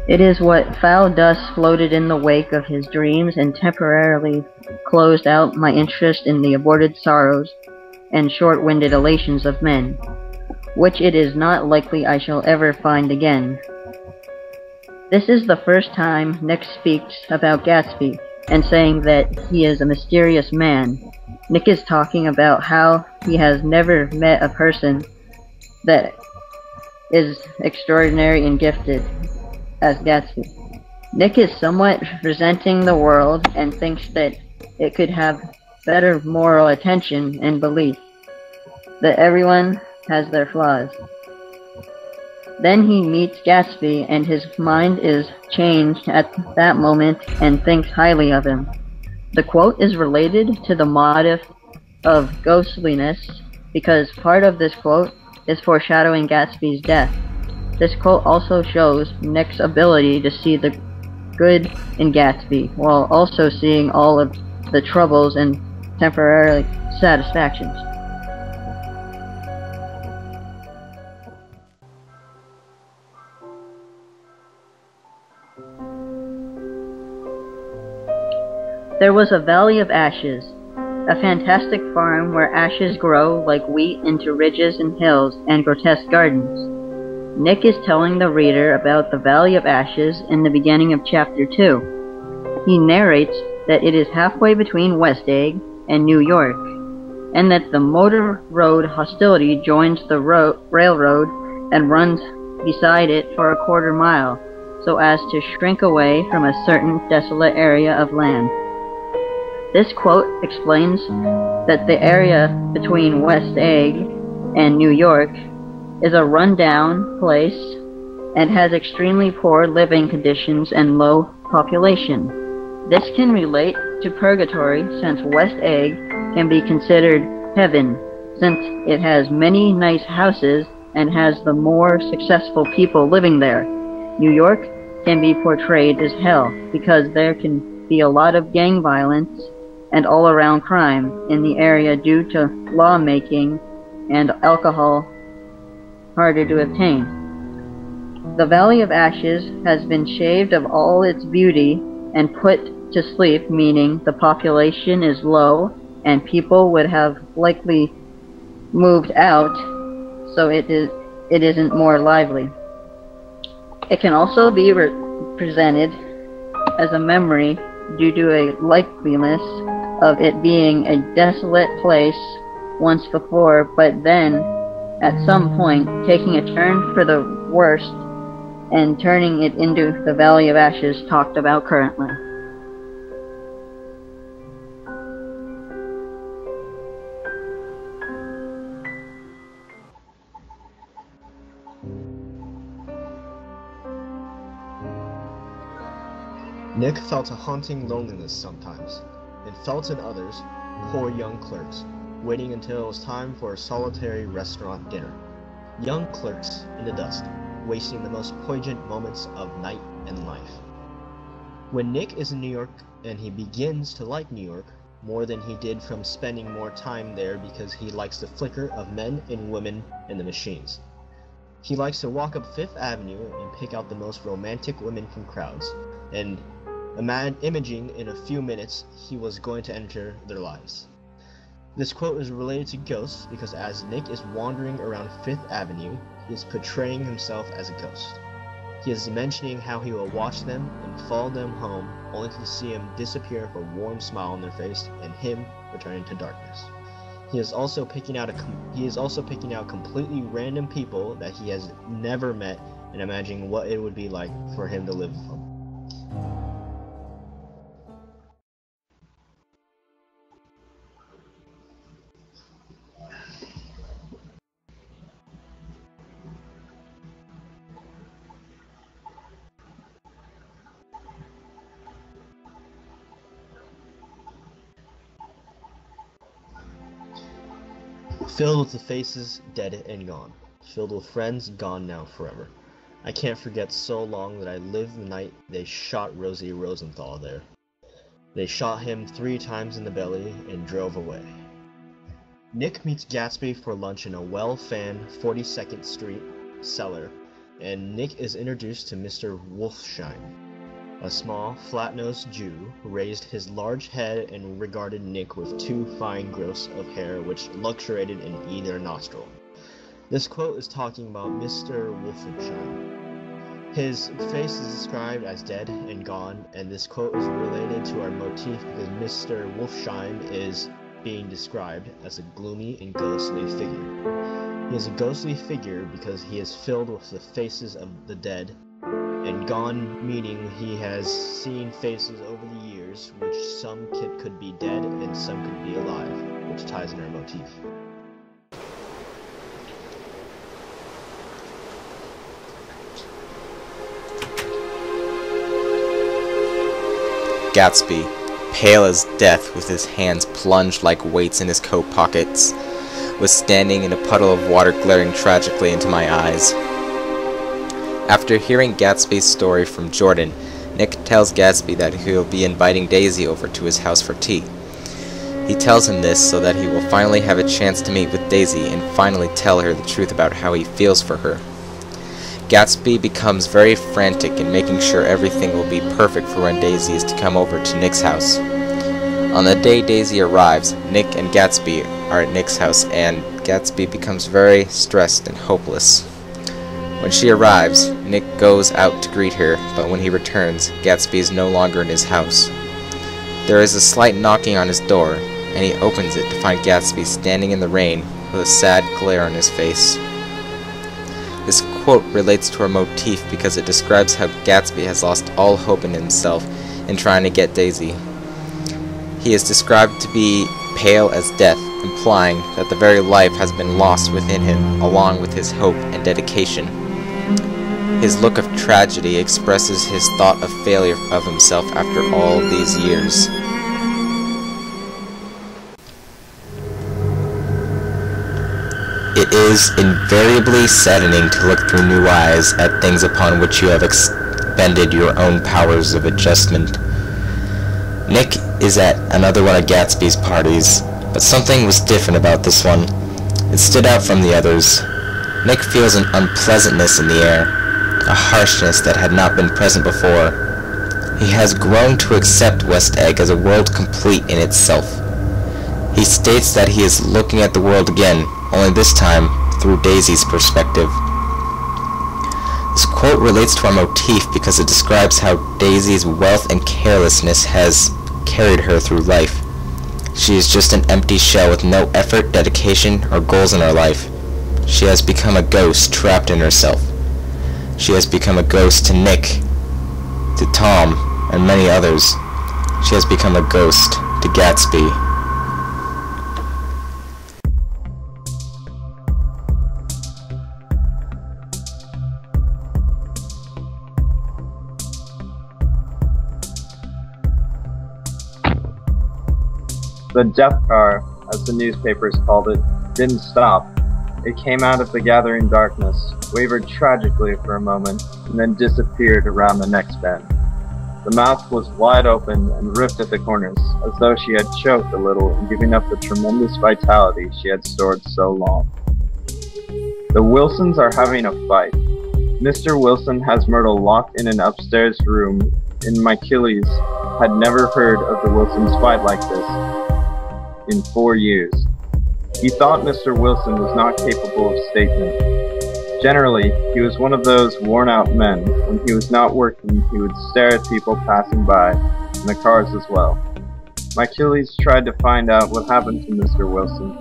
It is what foul dust floated in the wake of his dreams and temporarily closed out my interest in the aborted sorrows and short-winded elations of men, which it is not likely I shall ever find again. This is the first time Nick speaks about Gatsby and saying that he is a mysterious man. Nick is talking about how he has never met a person that is extraordinary and gifted as Gatsby. Nick is somewhat resenting the world and thinks that it could have better moral attention and belief, that everyone has their flaws. Then he meets Gatsby and his mind is changed at that moment and thinks highly of him. The quote is related to the motif of ghostliness because part of this quote is foreshadowing Gatsby's death. This quote also shows Nick's ability to see the good in Gatsby, while also seeing all of the troubles and temporary satisfactions. There was a valley of ashes, a fantastic farm where ashes grow like wheat into ridges and hills and grotesque gardens. Nick is telling the reader about the Valley of Ashes in the beginning of Chapter 2. He narrates that it is halfway between West Egg and New York, and that the motor road hostility joins the railroad and runs beside it for a quarter mile, so as to shrink away from a certain desolate area of land. This quote explains that the area between West Egg and New York is a run-down place and has extremely poor living conditions and low population. This can relate to purgatory since West Egg can be considered heaven since it has many nice houses and has the more successful people living there. New York can be portrayed as hell because there can be a lot of gang violence and all-around crime in the area due to lawmaking and alcohol harder to obtain. The Valley of Ashes has been shaved of all its beauty and put to sleep, meaning the population is low and people would have likely moved out, so it isn't more lively. It can also be presented as a memory due to a likeliness of it being a desolate place once before, but then at some point taking a turn for the worst and turning it into the Valley of Ashes talked about currently. Nick felt a haunting loneliness sometimes, and felt in others, poor young clerks, waiting until it was time for a solitary restaurant dinner. Young clerks in the dust, wasting the most poignant moments of night and life. When Nick is in New York and he begins to like New York more than he did from spending more time there because he likes the flicker of men and women and the machines. He likes to walk up Fifth Avenue and pick out the most romantic women from crowds, and imaging in a few minutes he was going to enter their lives. This quote is related to ghosts because as Nick is wandering around Fifth Avenue, he is portraying himself as a ghost. He is mentioning how he will watch them and follow them home only to see him disappear with a warm smile on their face and him returning to darkness. He is also picking out completely random people that he has never met and imagining what it would be like for him to live with them. Filled with the faces dead and gone, filled with friends gone now forever. I can't forget so long that I lived the night they shot Rosie Rosenthal there. They shot him 3 times in the belly and drove away. Nick meets Gatsby for lunch in a well-fanned 42nd Street cellar, and Nick is introduced to Mr. Wolfsheim, a small, flat-nosed Jew who raised his large head and regarded Nick with two fine growths of hair which luxuriated in either nostril. This quote is talking about Mr. Wolfsheim. His face is described as dead and gone, and this quote is related to our motif because Mr. Wolfsheim is being described as a gloomy and ghostly figure. He is a ghostly figure because he is filled with the faces of the dead, and gone meaning he has seen faces over the years, which some could be dead and some could be alive, which ties in our motif. Gatsby, pale as death with his hands plunged like weights in his coat pockets, was standing in a puddle of water glaring tragically into my eyes. After hearing Gatsby's story from Jordan, Nick tells Gatsby that he'll be inviting Daisy over to his house for tea. He tells him this so that he will finally have a chance to meet with Daisy and finally tell her the truth about how he feels for her. Gatsby becomes very frantic in making sure everything will be perfect for when Daisy is to come over to Nick's house. On the day Daisy arrives, Nick and Gatsby are at Nick's house, and Gatsby becomes very stressed and hopeless. When she arrives, Nick goes out to greet her, but when he returns, Gatsby is no longer in his house. There is a slight knocking on his door, and he opens it to find Gatsby standing in the rain with a sad glare on his face. This quote relates to our motif because it describes how Gatsby has lost all hope in himself in trying to get Daisy. He is described to be pale as death, implying that the very life has been lost within him, along with his hope and dedication. His look of tragedy expresses his thought of failure of himself after all these years. It is invariably saddening to look through new eyes at things upon which you have expended your own powers of adjustment. Nick is at another one of Gatsby's parties, but something was different about this one. It stood out from the others. Nick feels an unpleasantness in the air, a harshness that had not been present before. He has grown to accept West Egg as a world complete in itself. He states that he is looking at the world again, only this time through Daisy's perspective. This quote relates to our motif because it describes how Daisy's wealth and carelessness has carried her through life. She is just an empty shell with no effort, dedication, or goals in her life. She has become a ghost trapped in herself. She has become a ghost to Nick, to Tom, and many others. She has become a ghost to Gatsby. The death car, as the newspapers called it, didn't stop. It came out of the gathering darkness, wavered tragically for a moment, and then disappeared around the next bend. The mouth was wide open and ripped at the corners, as though she had choked a little in giving up the tremendous vitality she had stored so long. The Wilsons are having a fight. Mr. Wilson has Myrtle locked in an upstairs room, and Macleod had never heard of the Wilsons fight like this in 4 years. He thought Mr. Wilson was not capable of statement. Generally, he was one of those worn-out men. When he was not working, he would stare at people passing by, and the cars as well. Macleod tried to find out what happened to Mr. Wilson,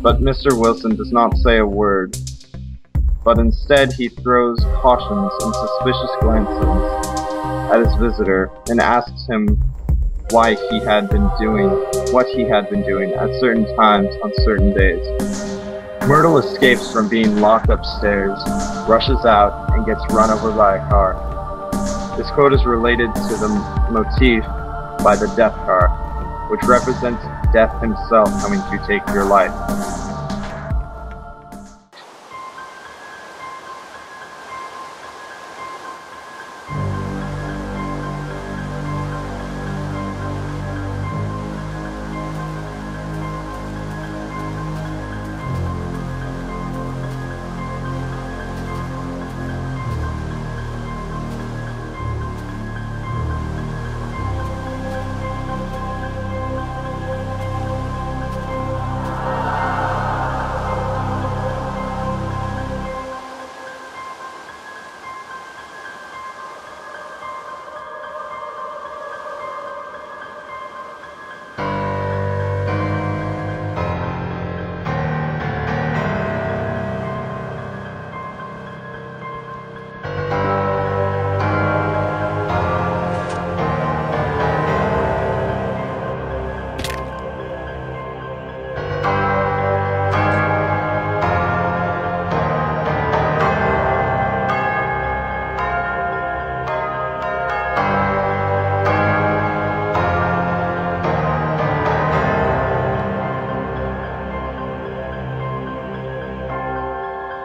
but Mr. Wilson does not say a word, but instead he throws cautions and suspicious glances at his visitor and asks him what he had been doing at certain times on certain days. Myrtle escapes from being locked upstairs, rushes out, and gets run over by a car. This quote is related to the motif by the death car, which represents death himself coming to take your life.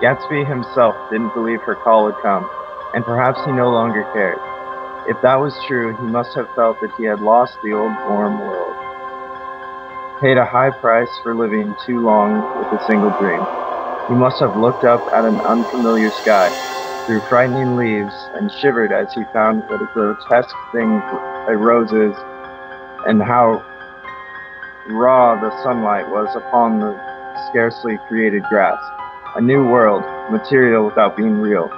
Gatsby himself didn't believe her call would come, and perhaps he no longer cared. If that was true, he must have felt that he had lost the old warm world, paid a high price for living too long with a single dream. He must have looked up at an unfamiliar sky, through frightening leaves, and shivered as he found what a grotesque thing a rose is, and how raw the sunlight was upon the scarcely created grass. A new world, material without being real,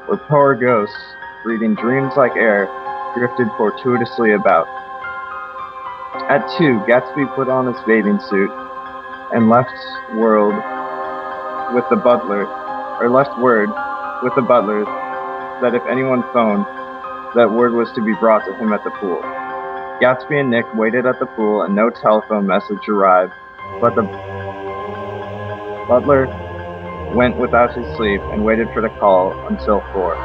where poor ghosts, breathing dreams like air, drifted fortuitously about. At 2, Gatsby put on his bathing suit and left word with the butler that if anyone phoned, that word was to be brought to him at the pool. Gatsby and Nick waited at the pool and no telephone message arrived, but the butler went without his sleep and waited for the call until 4.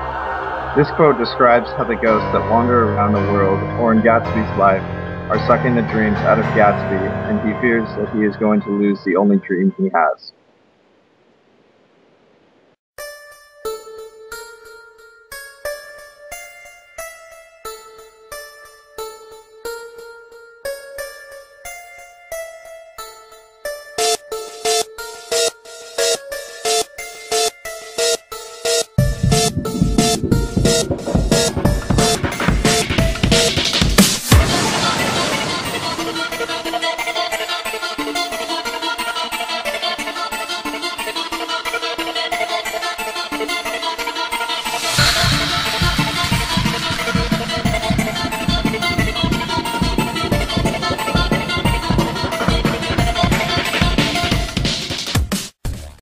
This quote describes how the ghosts that wander around the world, or in Gatsby's life, are sucking the dreams out of Gatsby, and he fears that he is going to lose the only dream he has.